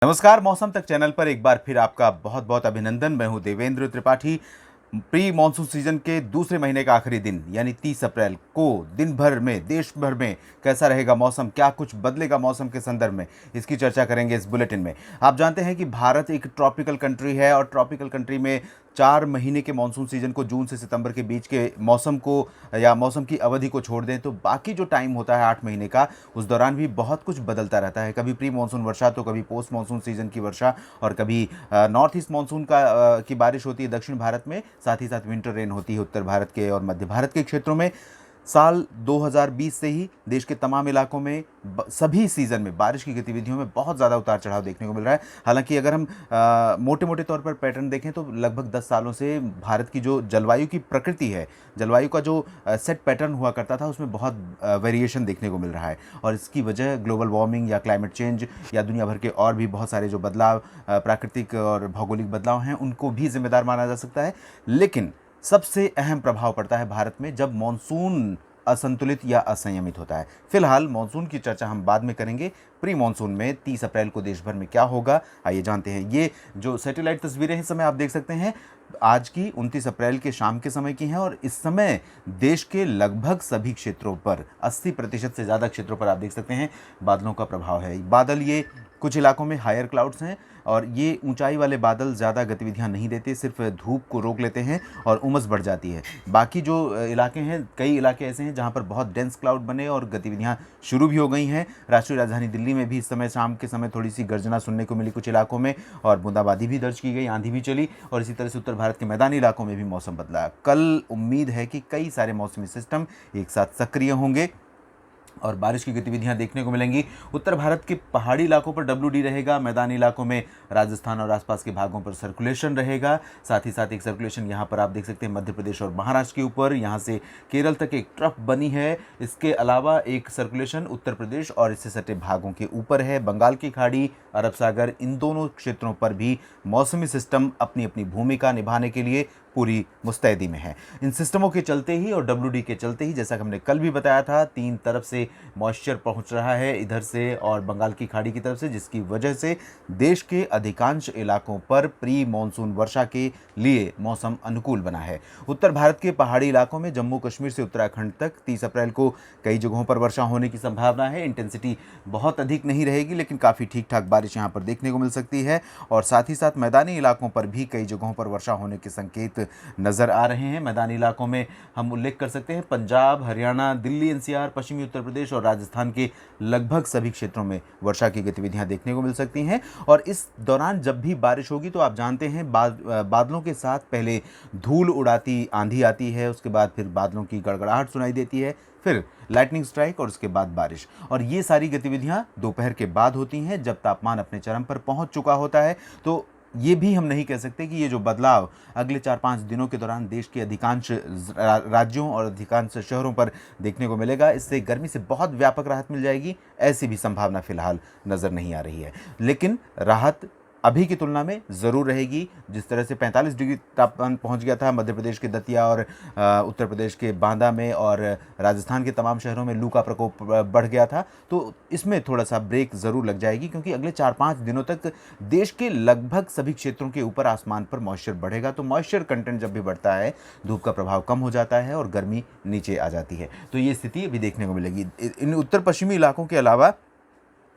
नमस्कार। मौसम तक चैनल पर एक बार फिर आपका बहुत बहुत अभिनंदन। मैं हूं Devendra Tripathi. Pre monsoon season के दूसरे महीने का आखिरी दिन यानी 30 अप्रैल को दिन भर में देश भर में कैसा रहेगा मौसम, क्या कुछ बदलेगा मौसम के संदर्भ में, इसकी चर्चा करेंगे इस बुलेटिन में। आप जानते हैं कि भारत एक ट्रॉपिकल कंट्री है और ट्रॉपिकल कंट्री में 4 महीने के मानसून सीजन को, जून से सितंबर के बीच के मौसम को या मौसम की अवधि को छोड़ दें तो बाकी जो टाइम होता है 8 महीने का, उस दौरान भी बहुत कुछ बदलता रहता है। कभी प्री मानसून वर्षा तो कभी पोस्ट मानसून सीजन की वर्षा, और कभी नॉर्थ ईस्ट मानसून की बारिश होती है दक्षिण भारत में, साथ ही साथ विंटर रेन होती है उत्तर भारत के और मध्य भारत के क्षेत्रों में। साल 2020 से ही देश के तमाम इलाकों में सभी सीज़न में बारिश की गतिविधियों में बहुत ज़्यादा उतार चढ़ाव देखने को मिल रहा है। हालांकि अगर हम मोटे मोटे तौर पर पैटर्न देखें तो लगभग 10 सालों से भारत की जो जलवायु की प्रकृति है, जलवायु का जो सेट पैटर्न हुआ करता था, उसमें बहुत वेरिएशन देखने को मिल रहा है। और इसकी वजह ग्लोबल वार्मिंग या क्लाइमेट चेंज या दुनिया भर के और भी बहुत सारे जो बदलाव, प्राकृतिक और भौगोलिक बदलाव हैं, उनको भी जिम्मेदार माना जा सकता है। लेकिन सबसे अहम प्रभाव पड़ता है भारत में जब मॉनसून असंतुलित या असंयमित होता है। फिलहाल मॉनसून की चर्चा हम बाद में करेंगे। प्री मॉनसून में 30 अप्रैल को देश भर में क्या होगा, आइए जानते हैं। ये जो सैटेलाइट तस्वीरें इस समय आप देख सकते हैं, आज की 29 अप्रैल के शाम के समय की हैं और इस समय देश के लगभग सभी क्षेत्रों पर 80% से ज़्यादा क्षेत्रों पर आप देख सकते हैं बादलों का प्रभाव है। बादल ये कुछ इलाकों में हायर क्लाउड्स हैं और ये ऊंचाई वाले बादल ज़्यादा गतिविधियां नहीं देते, सिर्फ धूप को रोक लेते हैं और उमस बढ़ जाती है। बाकी जो इलाके हैं, कई इलाके ऐसे हैं जहां पर बहुत डेंस क्लाउड बने और गतिविधियां शुरू भी हो गई हैं। राष्ट्रीय राजधानी दिल्ली में भी इस समय शाम के समय थोड़ी सी गर्जना सुनने को मिली कुछ इलाकों में, और बूंदाबांदी भी दर्ज की गई, आंधी भी चली। और इसी तरह से उत्तर भारत के मैदानी इलाकों में भी मौसम बदला। कल उम्मीद है कि कई सारे मौसमी सिस्टम एक साथ सक्रिय होंगे और बारिश की गतिविधियां देखने को मिलेंगी। उत्तर भारत के पहाड़ी इलाकों पर WD रहेगा, मैदानी इलाकों में राजस्थान और आसपास के भागों पर सर्कुलेशन रहेगा। साथ ही साथ एक सर्कुलेशन यहाँ पर आप देख सकते हैं मध्य प्रदेश और महाराष्ट्र के ऊपर, यहाँ से केरल तक एक ट्रफ बनी है। इसके अलावा एक सर्कुलेशन उत्तर प्रदेश और इससे सटे भागों के ऊपर है। बंगाल की खाड़ी, अरब सागर, इन दोनों क्षेत्रों पर भी मौसमी सिस्टम अपनी अपनी भूमिका निभाने के लिए पूरी मुस्तैदी में है। इन सिस्टमों के चलते ही और WD के चलते ही, जैसा कि हमने कल भी बताया था, 3 तरफ से मॉइस्चर पहुंच रहा है, इधर से और बंगाल की खाड़ी की तरफ से, जिसकी वजह से देश के अधिकांश इलाकों पर प्री मानसून वर्षा के लिए मौसम अनुकूल बना है। उत्तर भारत के पहाड़ी इलाकों में जम्मू कश्मीर से उत्तराखंड तक 30 अप्रैल को कई जगहों पर वर्षा होने की संभावना है। इंटेंसिटी बहुत अधिक नहीं रहेगी, लेकिन काफ़ी ठीक ठाक बारिश यहाँ पर देखने को मिल सकती है। और साथ ही साथ मैदानी इलाकों पर भी कई जगहों पर वर्षा होने के संकेत नज़र आ रहे हैं। मैदानी इलाकों में हम उल्लेख कर सकते हैं पंजाब, हरियाणा, दिल्ली NCR, पश्चिमी उत्तर प्रदेश और राजस्थान के लगभग सभी क्षेत्रों में वर्षा की गतिविधियां देखने को मिल सकती हैं। और इस दौरान जब भी बारिश होगी तो आप जानते हैं बादलों के साथ पहले धूल उड़ाती आंधी आती है, उसके बाद फिर बादलों की गड़गड़ाहट सुनाई देती है, फिर लाइटनिंग स्ट्राइक और उसके बाद बारिश। और ये सारी गतिविधियां दोपहर के बाद होती हैं जब तापमान अपने चरम पर पहुंच चुका होता है। तो ये भी हम नहीं कह सकते कि ये जो बदलाव अगले 4-5 दिनों के दौरान देश के अधिकांश राज्यों और अधिकांश शहरों पर देखने को मिलेगा। इससे गर्मी से बहुत व्यापक राहत मिल जाएगी, ऐसी भी संभावना फिलहाल नज़र नहीं आ रही है। लेकिन राहत अभी की तुलना में ज़रूर रहेगी। जिस तरह से 45 डिग्री तापमान पहुंच गया था मध्य प्रदेश के दतिया और उत्तर प्रदेश के बांदा में, और राजस्थान के तमाम शहरों में लू का प्रकोप बढ़ गया था, तो इसमें थोड़ा सा ब्रेक ज़रूर लग जाएगी, क्योंकि अगले 4-5 दिनों तक देश के लगभग सभी क्षेत्रों के ऊपर आसमान पर मॉइस्चर बढ़ेगा। तो मॉइस्चर कंटेंट जब भी बढ़ता है, धूप का प्रभाव कम हो जाता है और गर्मी नीचे आ जाती है। तो ये स्थिति अभी देखने को मिलेगी। इन उत्तर पश्चिमी इलाकों के अलावा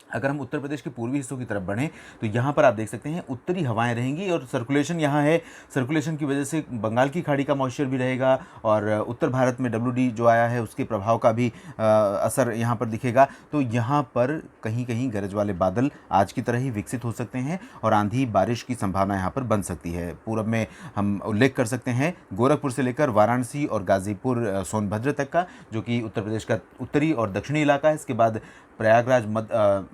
अगर हम उत्तर प्रदेश के पूर्वी हिस्सों की तरफ बढ़ें तो यहाँ पर आप देख सकते हैं उत्तरी हवाएं रहेंगी और सर्कुलेशन यहाँ है। सर्कुलेशन की वजह से बंगाल की खाड़ी का मॉइस्चर भी रहेगा और उत्तर भारत में WD जो आया है उसके प्रभाव का भी असर यहाँ पर दिखेगा। तो यहाँ पर कहीं कहीं गरज वाले बादल आज की तरह ही विकसित हो सकते हैं और आंधी बारिश की संभावना यहाँ पर बन सकती है। पूरब में हम उल्लेख कर सकते हैं गोरखपुर से लेकर वाराणसी और गाजीपुर सोनभद्र तक का, जो कि उत्तर प्रदेश का उत्तरी और दक्षिणी इलाका है। इसके बाद प्रयागराज,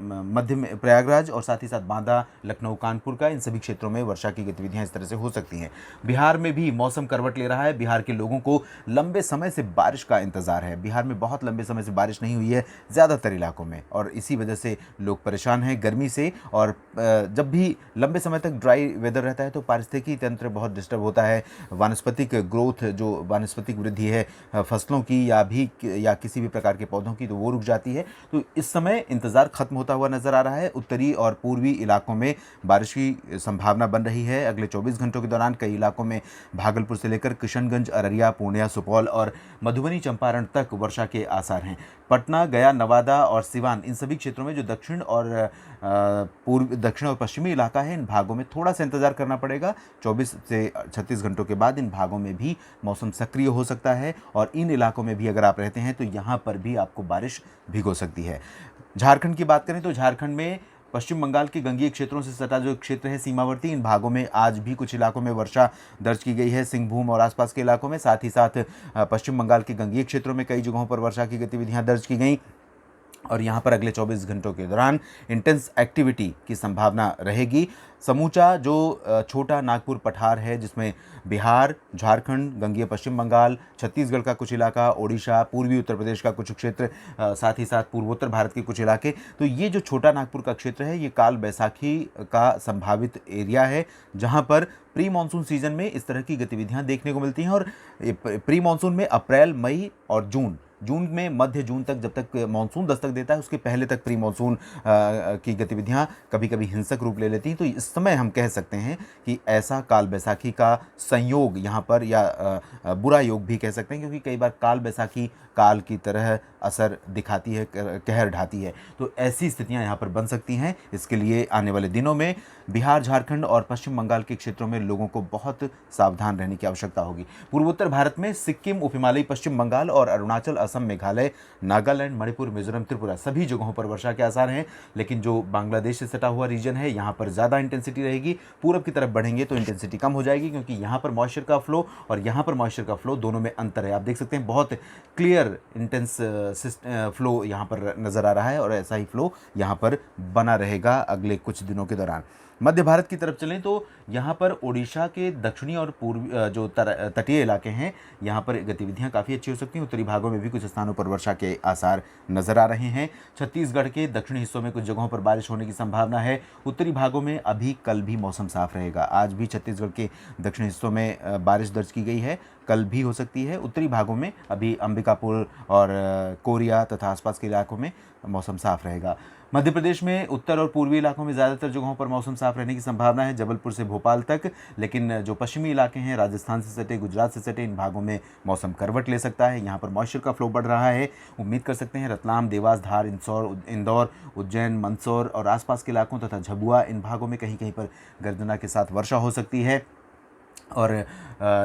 मध्य में प्रयागराज और साथ ही साथ बांदा, लखनऊ, कानपुर का, इन सभी क्षेत्रों में वर्षा की गतिविधियां इस तरह से हो सकती हैं। बिहार में भी मौसम करवट ले रहा है। बिहार के लोगों को लंबे समय से बारिश का इंतजार है। बिहार में बहुत लंबे समय से बारिश नहीं हुई है ज़्यादातर इलाकों में, और इसी वजह से लोग परेशान हैं गर्मी से। और जब भी लंबे समय तक ड्राई वेदर रहता है तो पारिस्थितिकी तंत्र बहुत डिस्टर्ब होता है। वानस्पतिक ग्रोथ, जो वानस्पतिक वृद्धि है फसलों की या किसी भी प्रकार के पौधों की, तो वो रुक जाती है। तो इस इस समय इंतज़ार खत्म होता हुआ नजर आ रहा है। उत्तरी और पूर्वी इलाकों में बारिश की संभावना बन रही है। अगले 24 घंटों के दौरान कई इलाकों में भागलपुर से लेकर किशनगंज, अररिया, पूर्णिया, सुपौल और मधुबनी, चंपारण तक वर्षा के आसार हैं। पटना, गया, नवादा और सिवान, इन सभी क्षेत्रों में जो दक्षिण और पश्चिमी इलाका है, इन भागों में थोड़ा सा इंतजार करना पड़ेगा। 24 से 36 घंटों के बाद इन भागों में भी मौसम सक्रिय हो सकता है और इन इलाकों में भी अगर आप रहते हैं तो यहाँ पर भी आपको बारिश भिगो सकती है। झारखंड की बात करें तो झारखंड में पश्चिम बंगाल के गंगीय क्षेत्रों से सटा जो क्षेत्र है सीमावर्ती, इन भागों में आज भी कुछ इलाकों में वर्षा दर्ज की गई है। सिंहभूम और आसपास के इलाकों में, साथ ही साथ पश्चिम बंगाल के गंगीय क्षेत्रों में कई जगहों पर वर्षा की गतिविधियां दर्ज की गई और यहाँ पर अगले 24 घंटों के दौरान इंटेंस एक्टिविटी की संभावना रहेगी। समूचा जो छोटा नागपुर पठार है, जिसमें बिहार, झारखंड, गंगीय पश्चिम बंगाल, छत्तीसगढ़ का कुछ इलाका, ओडिशा, पूर्वी उत्तर प्रदेश का कुछ क्षेत्र, साथ ही साथ पूर्वोत्तर भारत के कुछ इलाके, तो ये जो छोटा नागपुर का क्षेत्र है ये काल बैसाखी का संभावित एरिया है, जहाँ पर प्री मानसून सीजन में इस तरह की गतिविधियाँ देखने को मिलती हैं। और प्री मानसून में अप्रैल, मई और जून में, मध्य जून तक, जब तक मानसून दस्तक देता है उसके पहले तक प्री मानसून की गतिविधियां कभी कभी हिंसक रूप ले लेती हैं। तो इस समय हम कह सकते हैं कि ऐसा काल बैसाखी का संयोग यहाँ पर, या बुरा योग भी कह सकते हैं, क्योंकि कई बार काल बैसाखी काल की तरह असर दिखाती है, कहर ढाती है। तो ऐसी स्थितियां यहाँ पर बन सकती हैं। इसके लिए आने वाले दिनों में बिहार, झारखंड और पश्चिम बंगाल के क्षेत्रों में लोगों को बहुत सावधान रहने की आवश्यकता होगी। पूर्वोत्तर भारत में सिक्किम, उप हिमालयी पश्चिम बंगाल और अरुणाचल, असम, मेघालय, नागालैंड, मणिपुर, मिजोरम, त्रिपुरा, सभी जगहों पर वर्षा के आसार हैं। लेकिन जो बांग्लादेश से सटा हुआ रीजन है, यहाँ पर ज़्यादा इंटेंसिटी रहेगी। पूरब की तरफ बढ़ेंगे तो इंटेंसिटी कम हो जाएगी, क्योंकि यहाँ पर मॉइस्चर का फ्लो और यहाँ पर मॉइस्चर का फ्लो, दोनों में अंतर है। आप देख सकते हैं बहुत क्लियर इंटेंस फ्लो यहाँ पर नज़र आ रहा है और ऐसा ही फ्लो यहाँ पर बना रहेगा अगले कुछ दिनों के दौरान। मध्य भारत की तरफ चलें तो यहाँ पर ओडिशा के दक्षिणी और पूर्वी जो तटीय इलाके हैं, यहाँ पर गतिविधियाँ काफ़ी अच्छी हो सकती हैं। उत्तरी भागों में भी कुछ स्थानों पर वर्षा के आसार नज़र आ रहे हैं। छत्तीसगढ़ के दक्षिणी हिस्सों में कुछ जगहों पर बारिश होने की संभावना है। उत्तरी भागों में अभी कल भी मौसम साफ रहेगा। आज भी छत्तीसगढ़ के दक्षिणी हिस्सों में बारिश दर्ज की गई है, कल भी हो सकती है। उत्तरी भागों में अभी अंबिकापुर और कोरिया तथा आसपास के इलाकों में मौसम साफ रहेगा। मध्य प्रदेश में उत्तर और पूर्वी इलाकों में ज़्यादातर जगहों पर मौसम साफ रहने की संभावना है, जबलपुर से भोपाल तक। लेकिन जो पश्चिमी इलाके हैं, राजस्थान से सटे, गुजरात से सटे, इन भागों में मौसम करवट ले सकता है। यहाँ पर मॉइस्चर का फ्लो बढ़ रहा है। उम्मीद कर सकते हैं रतलाम, देवास, धार, इंदौर, उज्जैन, मंदसौर और आसपास के इलाकों तथा झबुआ, इन भागों में कहीं कहीं पर गर्जना के साथ वर्षा हो सकती है। और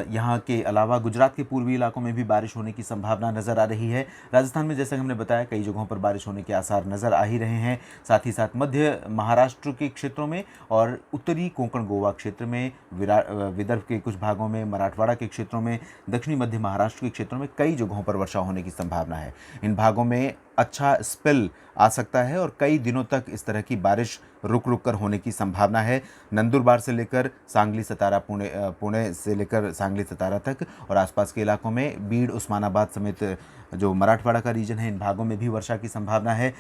यहाँ के अलावा गुजरात के पूर्वी इलाकों में भी बारिश होने की संभावना नज़र आ रही है। राजस्थान में जैसे हमने बताया कई जगहों पर बारिश होने के आसार नज़र आ ही रहे हैं। साथ ही साथ मध्य महाराष्ट्र के क्षेत्रों में और उत्तरी कोंकण गोवा क्षेत्र में, विदर्भ के कुछ भागों में, मराठवाड़ा के क्षेत्रों में, दक्षिणी मध्य महाराष्ट्र के क्षेत्रों में कई जगहों पर वर्षा होने की संभावना है। इन भागों में अच्छा स्पेल आ सकता है और कई दिनों तक इस तरह की बारिश रुक रुक कर होने की संभावना है। नंदुरबार से लेकर सांगली, सतारा, पुणे से लेकर सांगली, सतारा तक और आसपास के इलाकों में, बीड़, उस्मानाबाद समेत जो मराठवाड़ा का रीजन है, इन भागों में भी वर्षा की संभावना है।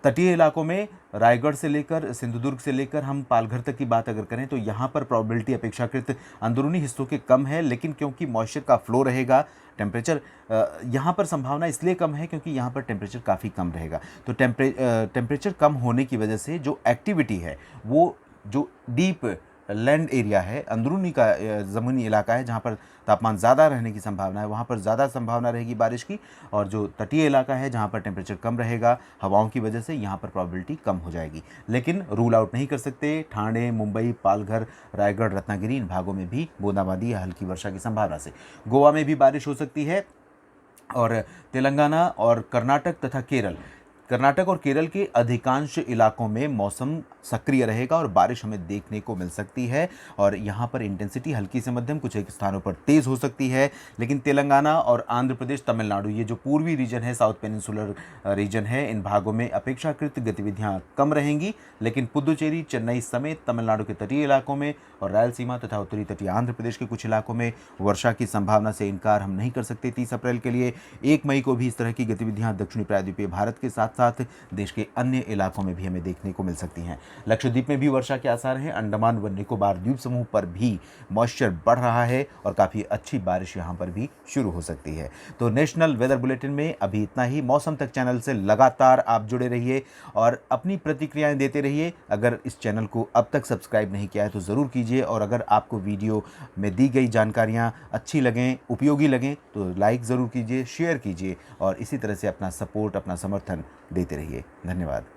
तटीय इलाकों में रायगढ़ से लेकर, सिंधुदुर्ग से लेकर हम पालघर तक की बात अगर करें तो यहाँ पर प्रोबेबिलिटी अपेक्षाकृत अंदरूनी हिस्सों के कम है। लेकिन क्योंकि मॉइस्चर का फ्लो रहेगा, टेम्परेचर यहाँ पर संभावना इसलिए कम है क्योंकि यहाँ पर टेम्परेचर काफ़ी कम रहेगा। तो टेम्परेचर कम होने की वजह से जो एक्टिविटी है, वो जो डीप लैंड एरिया है, अंदरूनी का ज़मीनी इलाका है, जहाँ पर तापमान ज़्यादा रहने की संभावना है, वहाँ पर ज़्यादा संभावना रहेगी बारिश की। और जो तटीय इलाका है जहाँ पर टेम्परेचर कम रहेगा, हवाओं की वजह से यहाँ पर प्रोबेबिलिटी कम हो जाएगी। लेकिन रूल आउट नहीं कर सकते, ठाणे, मुंबई, पालघर, रायगढ़, रत्नागिरी, इन भागों में भी बूंदाबांदी या हल्की वर्षा की संभावना से गोवा में भी बारिश हो सकती है। और तेलंगाना और कर्नाटक और केरल के अधिकांश इलाकों में मौसम सक्रिय रहेगा और बारिश हमें देखने को मिल सकती है। और यहाँ पर इंटेंसिटी हल्की से मध्यम, कुछ एक स्थानों पर तेज़ हो सकती है। लेकिन तेलंगाना और आंध्र प्रदेश, तमिलनाडु, ये जो पूर्वी रीजन है, साउथ पेनिनसुलर रीजन है, इन भागों में अपेक्षाकृत गतिविधियाँ कम रहेंगी। लेकिन पुदुचेरी, चेन्नई समेत तमिलनाडु के तटीय इलाकों में और रायलसीमा तथा उत्तरी तटीय आंध्र प्रदेश के कुछ इलाकों में वर्षा की संभावना से इनकार हम नहीं कर सकते 30 अप्रैल के लिए। 1 मई को भी इस तरह की गतिविधियाँ दक्षिणी प्रायद्वीपीय भारत के साथ साथ देश के अन्य इलाकों में भी हमें देखने को मिल सकती हैं। लक्षद्वीप में भी वर्षा के आसार हैं। अंडमान व निकोबार द्वीप समूह पर भी मॉइस्चर बढ़ रहा है और काफ़ी अच्छी बारिश यहाँ पर भी शुरू हो सकती है। तो नेशनल वेदर बुलेटिन में अभी इतना ही। मौसम तक चैनल से लगातार आप जुड़े रहिए और अपनी प्रतिक्रियाएं देते रहिए। अगर इस चैनल को अब तक सब्सक्राइब नहीं किया है तो ज़रूर कीजिए, और अगर आपको वीडियो में दी गई जानकारियाँ अच्छी लगें, उपयोगी लगें तो लाइक ज़रूर कीजिए, शेयर कीजिए और इसी तरह से अपना सपोर्ट, अपना समर्थन देते रहिए। धन्यवाद।